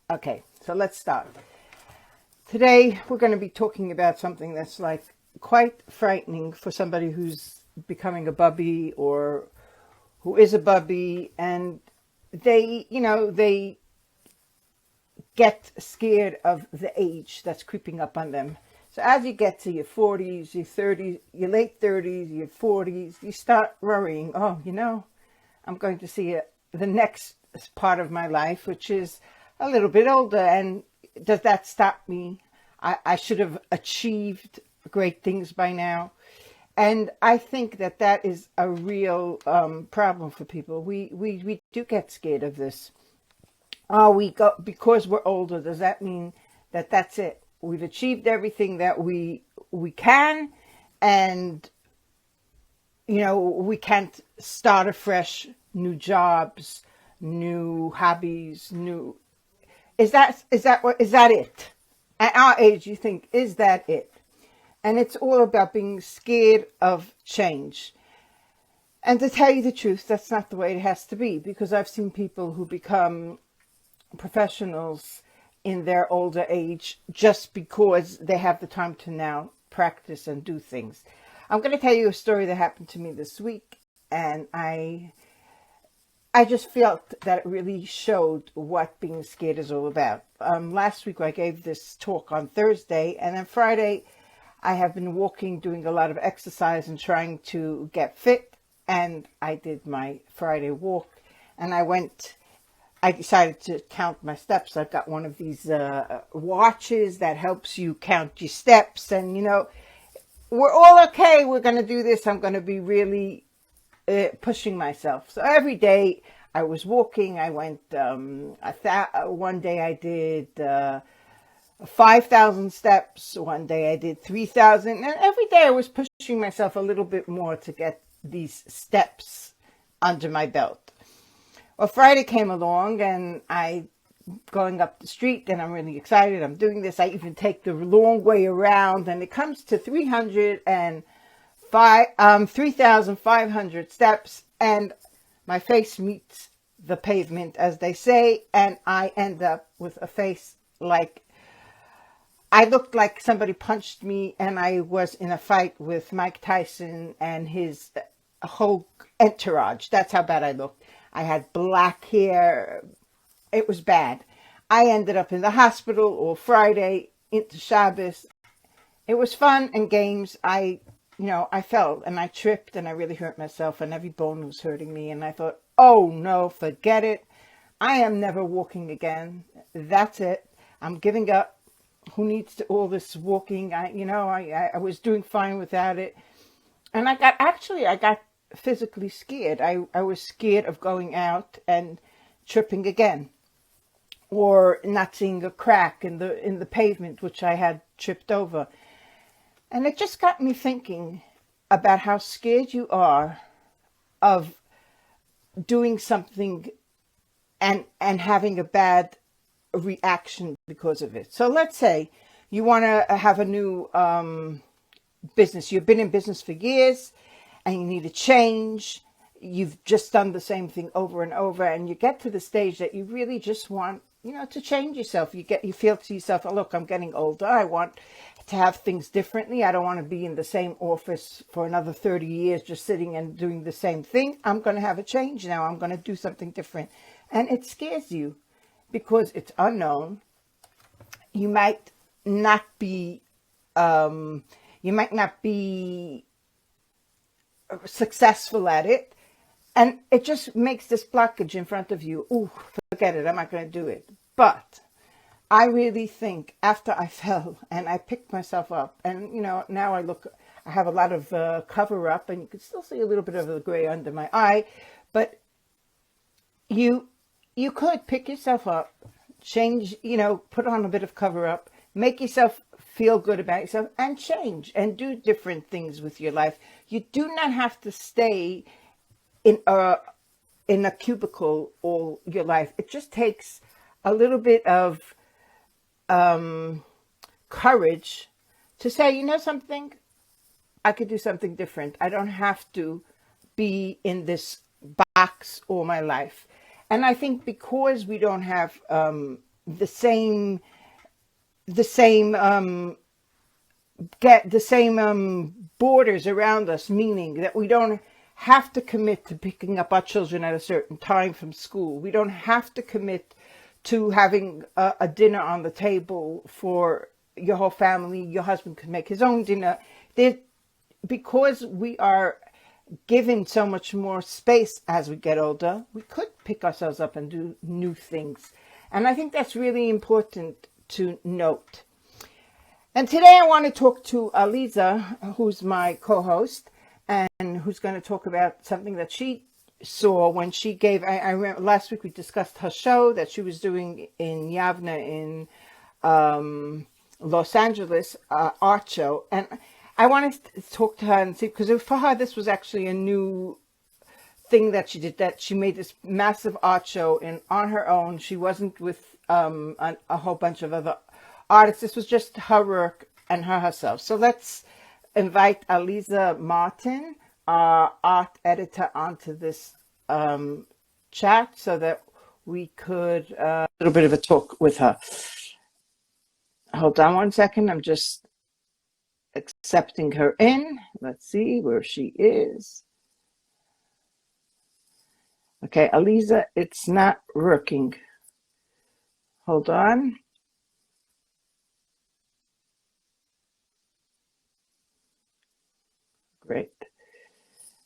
Okay, so let's start. Today we're going to be talking about something that's like quite frightening for somebody who's becoming a bubby or who is a bubby, and they get scared of the age that's creeping up on them. So as you get to your 40s, your 30s, your late 30s, your 40s, you start worrying, I'm going to see the next part of my life, which is a little bit older. And does that stop me? I should have achieved great things by now. And I think that is a real problem for people. We do get scared of this. We go because we're older. Does that mean that that's it? We've achieved everything that we can, and we can't start afresh, new jobs, new hobbies, new. Is that it? At our age, you think, is that it? And it's all about being scared of change. And to tell you the truth, that's not the way it has to be, because I've seen people who become professionals in their older age just because they have the time to now practice and do things. I'm going to tell you a story that happened to me this week, and I just felt that it really showed what being scared is all about. Last week I gave this talk on Thursday, and on Friday I have been walking, doing a lot of exercise and trying to get fit, and I did my Friday walk, and I decided to count my steps. I've got one of these watches that helps you count your steps. And, we're all okay. We're going to do this. I'm going to be really pushing myself. So every day I was walking. I went, one day I did 5,000 steps. One day I did 3,000. And every day I was pushing myself a little bit more to get these steps under my belt. Well, Friday came along, and going up the street, and I'm really excited. I'm doing this. I even take the long way around, and it comes to 3,500 steps, and my face meets the pavement, as they say, and I end up with a face like I looked like somebody punched me, and I was in a fight with Mike Tyson and his whole entourage. That's how bad I looked. I had black hair. It was bad. I ended up in the hospital all Friday into Shabbos. It was fun and games. I fell and I tripped and I really hurt myself, and every bone was hurting me. And I thought, oh no, forget it. I am never walking again. That's it. I'm giving up. Who needs all this walking? I was doing fine without it. And I got physically scared. I was scared of going out and tripping again, or not seeing a crack in the pavement, which I had tripped over. And it just got me thinking about how scared you are of doing something and having a bad reaction because of it. So let's say you want to have a new business. You've been in business for years, and you need a change. You've just done the same thing over and over, and you get to the stage that you really just want, to change yourself. You feel to yourself, oh, look, I'm getting older. I want to have things differently. I don't want to be in the same office for another 30 years, just sitting and doing the same thing. I'm going to have a change now. I'm going to do something different. And it scares you because it's unknown. You might not be, successful at it, and it just makes this blockage in front of you. Ooh, forget it, I'm not going to do it. But I really think after I fell and I picked myself up, and now I have a lot of cover up, and you can still see a little bit of the gray under my eye, but you could pick yourself up, change, put on a bit of cover up, make yourself feel good about yourself, and change and do different things with your life. You do not have to stay in a cubicle all your life. It just takes a little bit of courage to say, something, I could do something different. I don't have to be in this box all my life. And I think because we don't have the same the same get the same borders around us, meaning that we don't have to commit to picking up our children at a certain time from school. We don't have to commit to having a dinner on the table for your whole family. Your husband could make his own dinner. Because we are given so much more space as we get older, we could pick ourselves up and do new things. And I think that's really important to note. And today I want to talk to Aliza, who's my co-host, and who's going to talk about something that she saw when she gave, I remember last week we discussed her show that she was doing in Yavna in Los Angeles, art show. And I wanted to talk to her and see, because for her this was actually a new thing that she did, that she made this massive art show on her own. She wasn't with a whole bunch of other artists. This was just her work and herself. So let's invite Aliza Marton, our art editor, onto this chat so that we could a little bit of a talk with her. Hold on one second. I'm just accepting her in. Let's see where she is. Okay, Aliza, it's not working. Hold on. Great.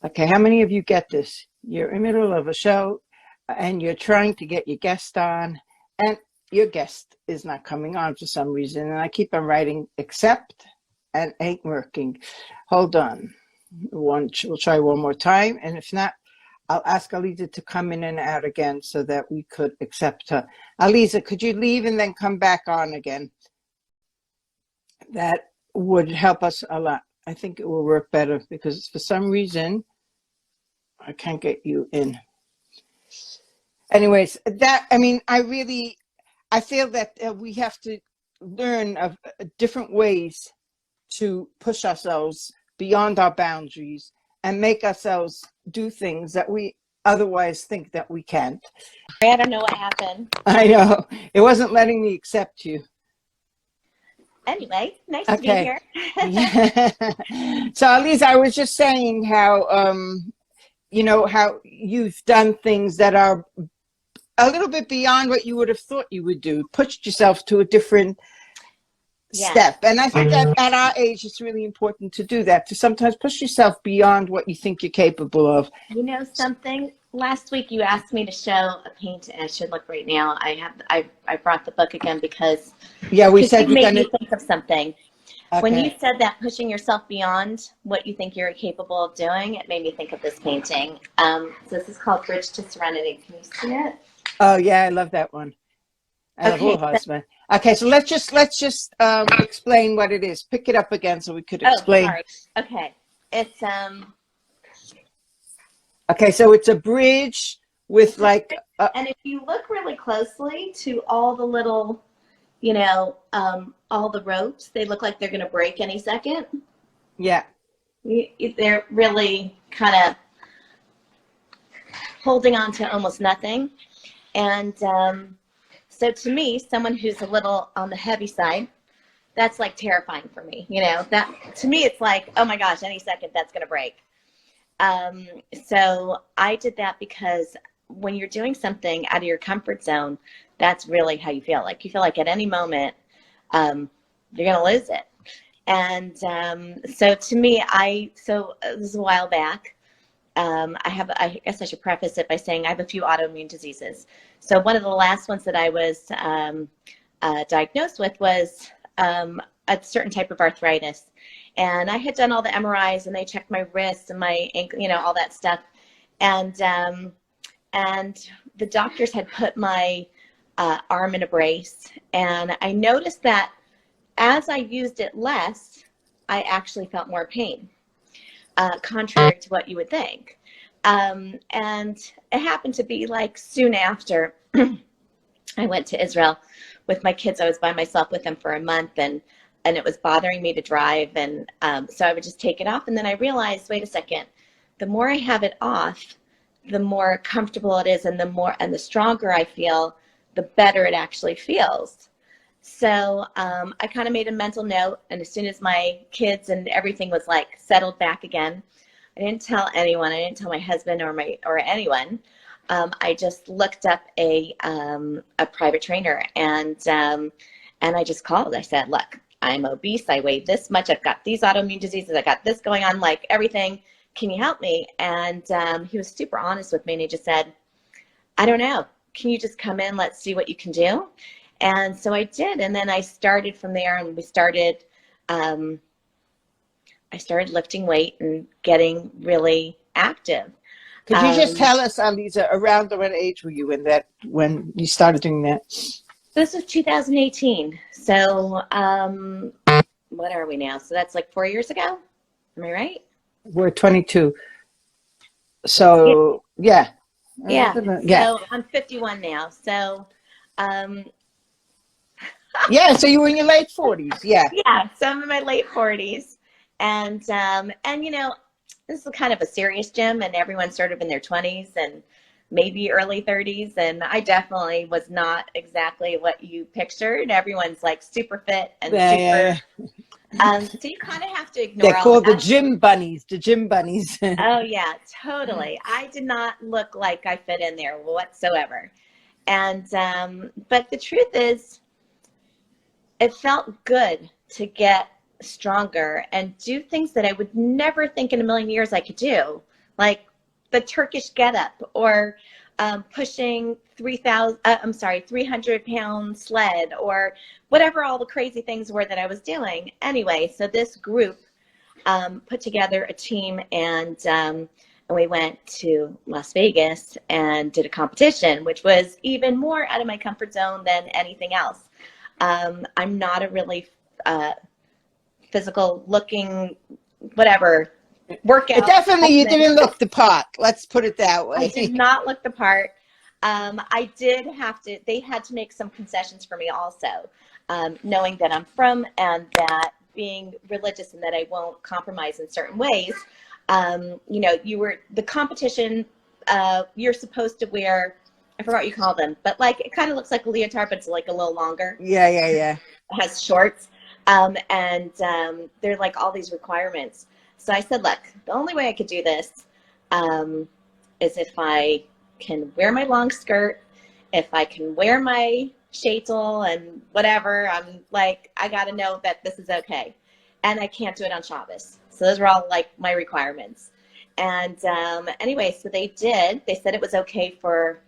Okay, how many of you get this? You're in the middle of a show and you're trying to get your guest on, and your guest is not coming on for some reason. And I keep on writing accept and ain't working. Hold on. We'll try one more time. And if not, I'll ask Aliza to come in and out again so that we could accept her. Aliza, could you leave and then come back on again? That would help us a lot. I think it will work better because for some reason I can't get you in. Anyways, I feel that we have to learn of different ways to push ourselves beyond our boundaries and make ourselves do things that we otherwise think that we can't. I don't know what happened. I know. It wasn't letting me accept you. Anyway, nice to be here. So, Aliza, I was just saying how, how you've done things that are a little bit beyond what you would have thought you would do, pushed yourself to a different step. And I think that at our age, it's really important to do that, to sometimes push yourself beyond what you think you're capable of. You know something? Last week you asked me to show a painting. I should look right now. I brought the book again because we said you made me think of something. Okay. When you said that pushing yourself beyond what you think you're capable of doing, it made me think of this painting. So this is called Bridge to Serenity. Can you see it? Oh yeah, I love that one. I love all husband. Okay, so let's just explain what it is. Pick it up again so we could explain. Oh, sorry. Okay, it's Okay, so it's a bridge with like. And if you look really closely to all the little, all the ropes, they look like they're going to break any second. Yeah. They're really kind of holding on to almost nothing. And so to me, someone who's a little on the heavy side, that's like terrifying for me. That to me, it's like, oh my gosh, any second that's going to break. So I did that because when you're doing something out of your comfort zone, that's really how you feel. Like you feel like at any moment, you're going to lose it. And so to me, this is a while back. I guess I should preface it by saying I have a few autoimmune diseases. So one of the last ones that I was diagnosed with was a certain type of arthritis. And I had done all the MRIs and they checked my wrists and my ankle, all that stuff. And the doctors had put my arm in a brace. And I noticed that as I used it less, I actually felt more pain, contrary to what you would think. And it happened to be like soon after I went to Israel with my kids. I was by myself with them for a month and it was bothering me to drive. And so I would just take it off. And then I realized, wait a second, the more I have it off, the more comfortable it is and the stronger I feel the better it actually feels. So I kind of made a mental note, and as soon as my kids and everything was like settled back again, I didn't tell anyone. I didn't tell my husband or anyone. I just looked up a private trainer, and I just called. I said, "Look, I'm obese. I weigh this much. I've got these autoimmune diseases. I got this going on. Like everything. Can you help me?" And he was super honest with me, and he just said, "I don't know. Can you just come in? Let's see what you can do." And so I did, and then I started from there, and we started. I started lifting weight and getting really active. Could you just tell us, Aliza, around what age were you when you started doing that? This was 2018. So what are we now? So that's like 4 years ago. Am I right? We're 22. So yeah. Yeah. So I'm 51 now. So yeah, so you were in your late 40s. Yeah. Yeah, so I'm in my late 40s. And you know, this is kind of a serious gym, and everyone's sort of in their 20s and maybe early 30s, and I definitely was not exactly what you pictured. Everyone's like super fit and super so you kind of have to ignore. They're called the gym bunnies. The gym bunnies. Oh yeah, totally. I did not look like I fit in there whatsoever. And but the truth is, it felt good to get stronger and do things that I would never think in a million years I could do, like the Turkish get-up, or pushing 300-pound sled, or whatever all the crazy things were that I was doing. Anyway, so this group put together a team, and we went to Las Vegas and did a competition, which was even more out of my comfort zone than anything else. I'm not a really physical looking, whatever, workout. Definitely, you didn't look the part. Let's put it that way. I did not look the part. I did have to, they had to make some concessions for me also, knowing that I'm from, and that being religious and that I won't compromise in certain ways. You know, the competition, you're supposed to wear, I forgot what you call them, but like, it kind of looks like a leotard, but it's like a little longer. Yeah. It has shorts. And there are like all these requirements. So I said, look, the only way I could do this is if I can wear my long skirt, if I can wear my shaitel and whatever. I'm like, I got to know that this is okay. And I can't do it on Shabbos. So those were all like my requirements. And anyway, so they did. They said it was okay for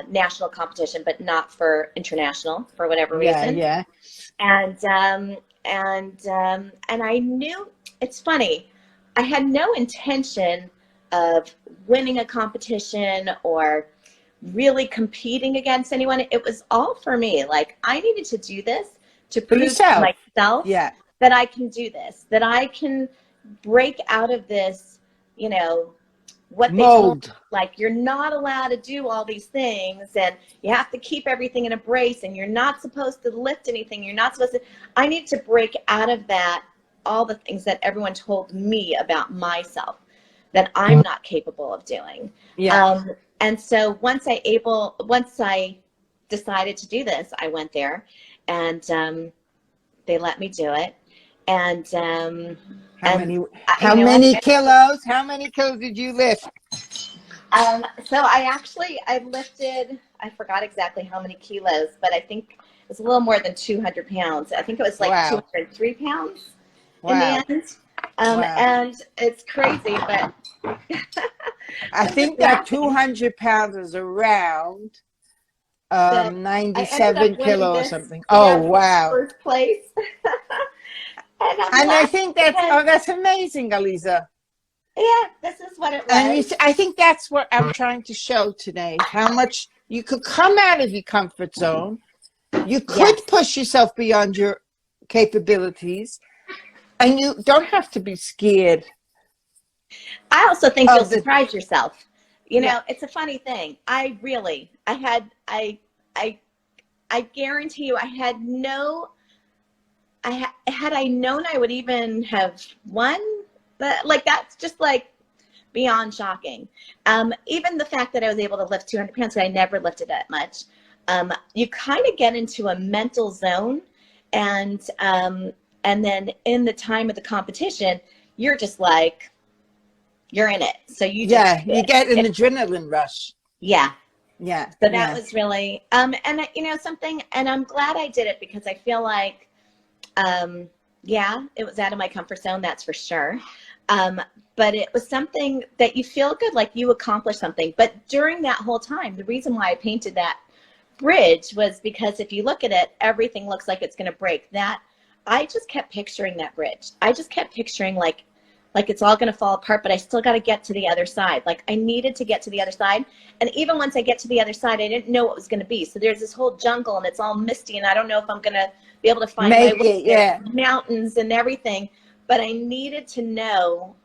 national competition, but not for international, for whatever reason. Yeah. And I knew, it's funny, I had no intention of winning a competition or really competing against anyone. It was all for me. Like, I needed to do this to prove to myself that I can do this, that I can break out of this, you know, what they told me, like, you're not allowed to do all these things, and you have to keep everything in a brace, and you're not supposed to lift anything, you're not supposed to. I need to break out of that, all the things that everyone told me about myself that I'm not capable of doing. And so once I decided to do this, I went there, and they let me do it. And how many kilos did you lift? So I lifted, I forgot exactly how many kilos, but I think it was a little more than 200 pounds. I think it was like 203 pounds in the end. And it's crazy, but I think that 200 pounds is around 97 kilos or something. Oh, wow. First place. And I think that's amazing, Aliza. Yeah, this is what it was. And I think that's what I'm trying to show today, how much you could come out of your comfort zone. You could push yourself beyond your capabilities, and you don't have to be scared. I also think you'll surprise yourself. You know, it's a funny thing. I guarantee you, had I known I would even have won, but like, that's just like beyond shocking. Even the fact that I was able to lift 200 pounds, I never lifted that much. you kind of get into a mental zone, and then in the time of the competition, you're just like, you're in it. So you just, you get an adrenaline rush. yeah. Yeah. So that was really, and you know, something, and I'm glad I did it, because I feel like, yeah, it was out of my comfort zone, that's for sure. But it was something that you feel good, like you accomplished something. But during that whole time, the reason why I painted that bridge was because if you look at it, everything looks like it's going to break. That I just kept picturing that bridge. I just kept picturing like it's all going to fall apart, but I still got to get to the other side. Like I needed to get to the other side. And even once I get to the other side, I didn't know what was going to be. So there's this whole jungle, and it's all misty, and I don't know if I'm going to be able to find my way. Yeah. Mountains and everything. But I needed to know,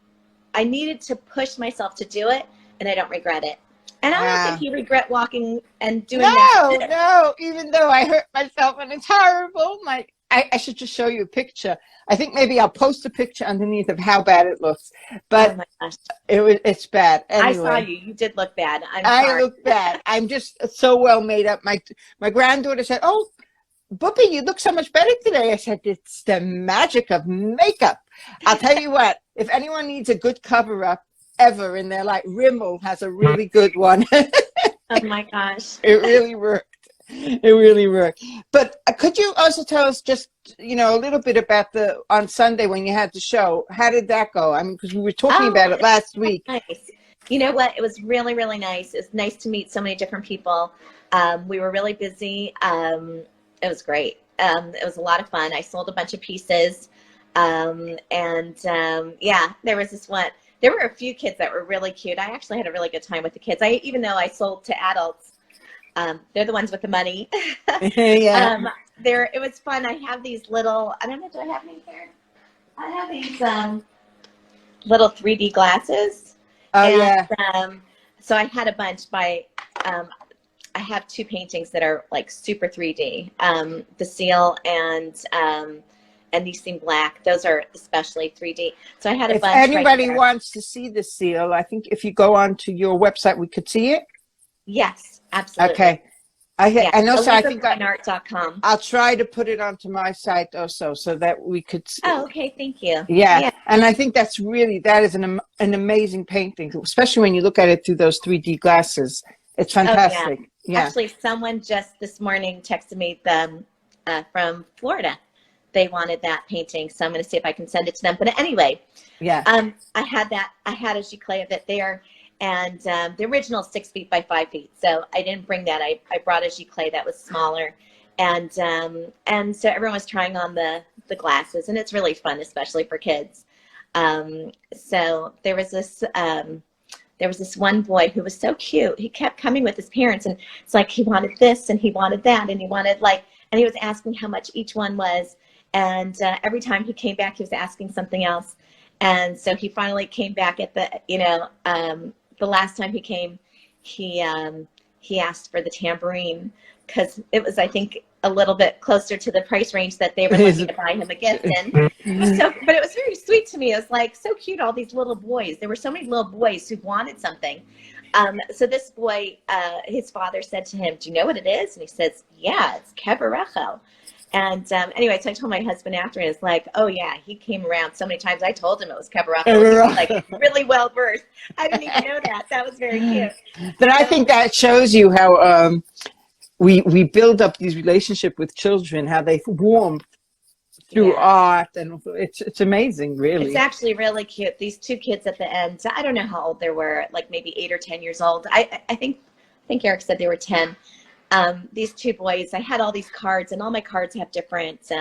I needed to push myself to do it, and I don't regret it. And I don't think you regret walking and doing that. No, even though I hurt myself and it's horrible. I should just show you a picture. I think maybe I'll post a picture underneath of how bad it looks. But oh my gosh, it's bad. Anyway, I saw you. You did look bad. I look bad. I'm just so well made up. My granddaughter said, "Oh, Bubby, you look so much better today." I said, "It's the magic of makeup." I'll tell you what, if anyone needs a good cover-up ever in their life, Rimmel has a really good one. Oh my gosh. It really worked. It really worked. But could you also tell us just, you know, a little bit about on Sunday when you had the show? How did that go? I mean, because we were talking about it last week. Nice. You know what? It was really, really nice. It's nice to meet so many different people. We were really busy. It was great. It was a lot of fun. I sold a bunch of pieces. Yeah, there was this one. There were a few kids that were really cute. I actually had a really good time with the kids. Even though I sold to adults, they're the ones with the money. Yeah. It was fun. I have these little, I don't know, do I have any here? I have these little 3D glasses. Oh, and, yeah. So I had a bunch I have two paintings that are like super 3D. The seal and these seem black. Those are especially 3D. So I had a bunch. If anybody wants to see the seal, I think if you go onto your website, we could see it. Yes, absolutely. Okay. And also, I think AlizaMarton.com. I'll try to put it onto my site also so that we could see. Oh, okay. Thank you. Yeah. And I think that is an amazing painting, especially when you look at it through those 3D glasses. It's fantastic. Oh, yeah. Actually, someone just this morning texted me from Florida. They wanted that painting, so I'm going to see if I can send it to them. But anyway, yeah. I had a giclée of it there, and the original is 6 feet by 5 feet. So I didn't bring that. I brought a giclée that was smaller, and so everyone was trying on the glasses, and it's really fun, especially for kids. So there was this one boy who was so cute. He kept coming with his parents, and it's like he wanted this and he wanted that, and he wanted and he was asking how much each one was. And every time he came back, he was asking something else. And so he finally came back at the last time he came, he asked for the tambourine, because it was, I think, a little bit closer to the price range that they were looking to buy him a gift in. But it was very sweet to me. It was like so cute, all these little boys. There were so many little boys who wanted something. So this boy, his father said to him, "Do you know what it is?" And he says, "Yeah, it's keverecho." And anyway, so I told my husband after, and it's like, "Oh yeah, he came around so many times. I told him it was keverecho." He was like really well versed. I didn't even know that. That was very cute. But I think that shows you how we build up these relationships with children, how they warm through art, and it's amazing, really. It's actually really cute. These two kids at the end, I don't know how old they were, like maybe 8 or 10 years old. I think Eric said they were 10. These two boys, I had all these cards, and all my cards have different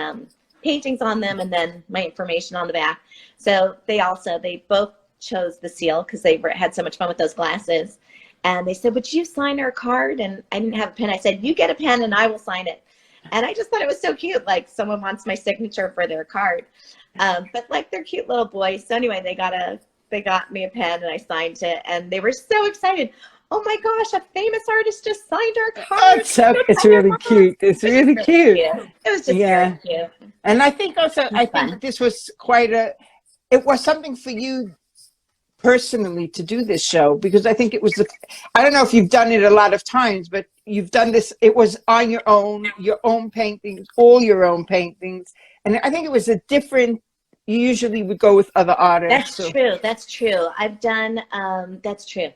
paintings on them, and then my information on the back. So they both chose the seal because they had so much fun with those glasses. And they said, "Would you sign our card?" And I didn't have a pen. I said, "You get a pen and I will sign it." And I just thought it was so cute. Like someone wants my signature for their card. But like they're cute little boys. So anyway, they got me a pen and I signed it, and they were so excited. "Oh my gosh, a famous artist just signed our card." It's really cute. It's really cute. It was just very cute. And I think also, think this was it was something for you personally to do this show, because I think it was, I don't know if you've done it a lot of times, but you've done this. It was on your own paintings, all your own paintings. And I think it was a different, you usually would go with other artists. That's true. That's true. I've done, that's true.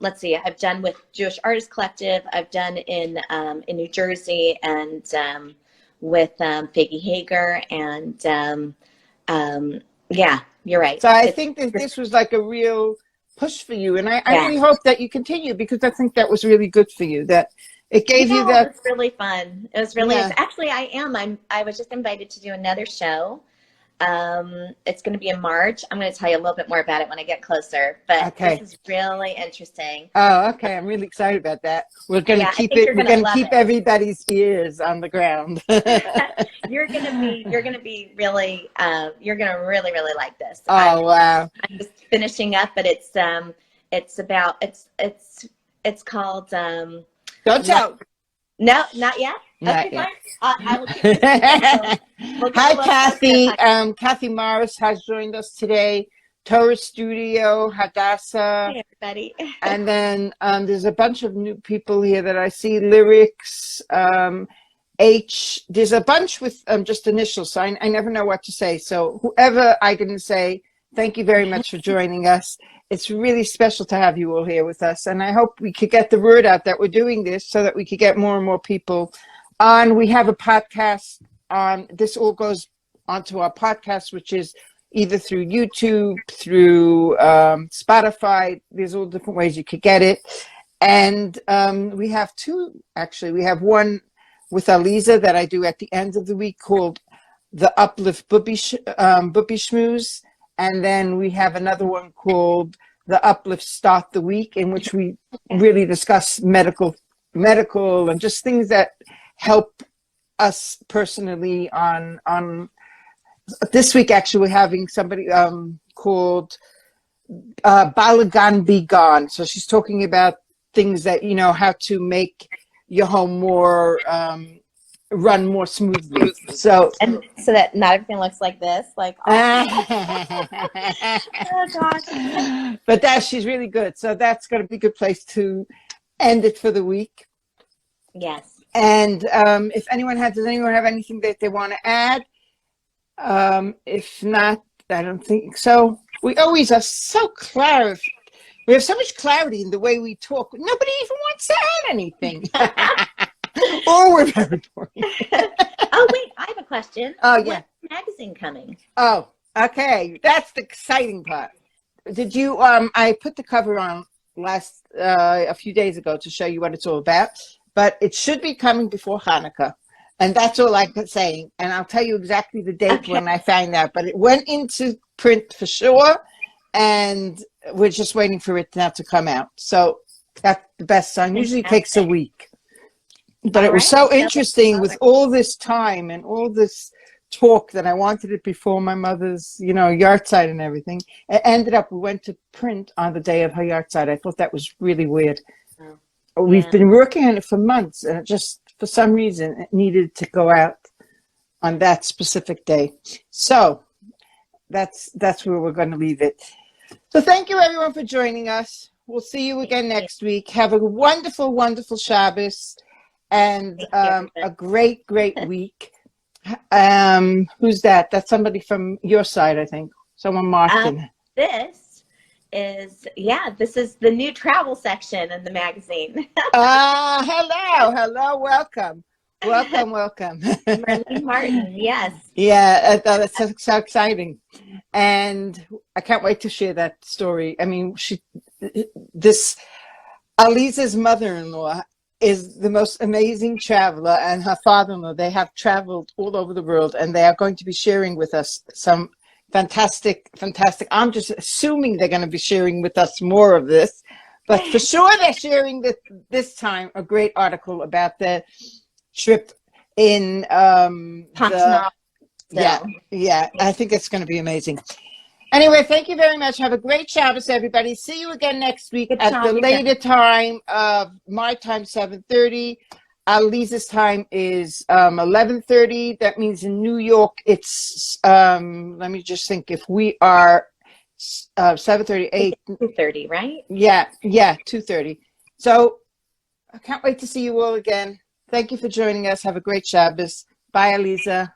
Let's see, I've done with Jewish Artist Collective. I've done in New Jersey and with Faggy Hager. And yeah, you're right. So I think that this was like a real push for you. And I really hope that you continue, because I think that was really good for you, that it gave you that. It was really fun. It was really, actually, I was just invited to do another show. It's going to be in March. I'm going to tell you a little bit more about it when I get closer, but this is really interesting. Oh, okay. I'm really excited about that. We're going to keep it. We're going to keep everybody's ears on the ground. You're going to be really, you're going to really, really like this. Oh, wow. I'm just finishing up, but it's called, don't tell. No, not yet. Not okay, yet. I will keep this Hi, Kathy. Kathy Morris has joined us today. Torah Studio, Hadassah. Hey, everybody. And then there's a bunch of new people here that I see. Lyrics, H. There's a bunch with just initials, so I never know what to say. So whoever I didn't say, thank you very much for joining us. It's really special to have you all here with us. And I hope we could get the word out that we're doing this so that we could get more and more people on. We have a podcast on, this all goes onto our podcast, which is either through YouTube, through Spotify. There's all different ways you could get it. And we have two, actually. We have one with Aliza that I do at the end of the week called the Uplift Bubby Shmooze. And then we have another one called the Uplift Start the Week, in which we really discuss medical and just things that help us personally on this week. Actually, we're having somebody called Balagan Be Gone. So she's talking about things that, how to make your home more run more smoothly. So that not everything looks like this, like oh gosh. But she's really good. So that's going to be a good place to end it for the week. Yes. And if anyone does anyone have anything that they want to add? If not, I don't think so. We always are so clear. We have so much clarity in the way we talk. Nobody even wants to add anything. Or we're very boring. Oh, wait, I have a question. Oh, yeah. When's the magazine coming? Oh, okay. That's the exciting part. Did you, I put the cover on a few days ago to show you what it's all about, but it should be coming before Hanukkah. And that's all I'm saying. And I'll tell you exactly the date when I find out. But it went into print for sure. And we're just waiting for it now to come out. So that's the best sign. Usually takes a week. But it was so interesting with all this time and all this talk that I wanted it before my mother's, yahrzeit and everything. It ended up, we went to print on the day of her yahrzeit. I thought that was really weird. Oh. We've been working on it for months, and it just, for some reason, it needed to go out on that specific day. So that's where we're going to leave it. So thank you, everyone, for joining us. We'll see you again next week. Have a wonderful, wonderful Shabbos. And a great, great week. Who's that? That's somebody from your side, I think. Someone Martin. This is the new travel section in the magazine. Hello, welcome. Chani Marton, yes. Yeah, that's so exciting. And I can't wait to share that story. I mean, Aliza's mother-in-law is the most amazing traveler, and her father-in-law, they have traveled all over the world, and they are going to be sharing with us some fantastic, I'm just assuming they're going to be sharing with us more of this, but for sure they're sharing this time a great article about the trip in I think it's going to be amazing. Anyway, thank you very much. Have a great Shabbos, everybody. See you again next week at the later time of my time, 7:30. Lisa's time is 11:30. That means in New York, it's, let me just think, if we are 7:30, 8. 2:30, right? Yeah, 2:30. So I can't wait to see you all again. Thank you for joining us. Have a great Shabbos. Bye, Aliza.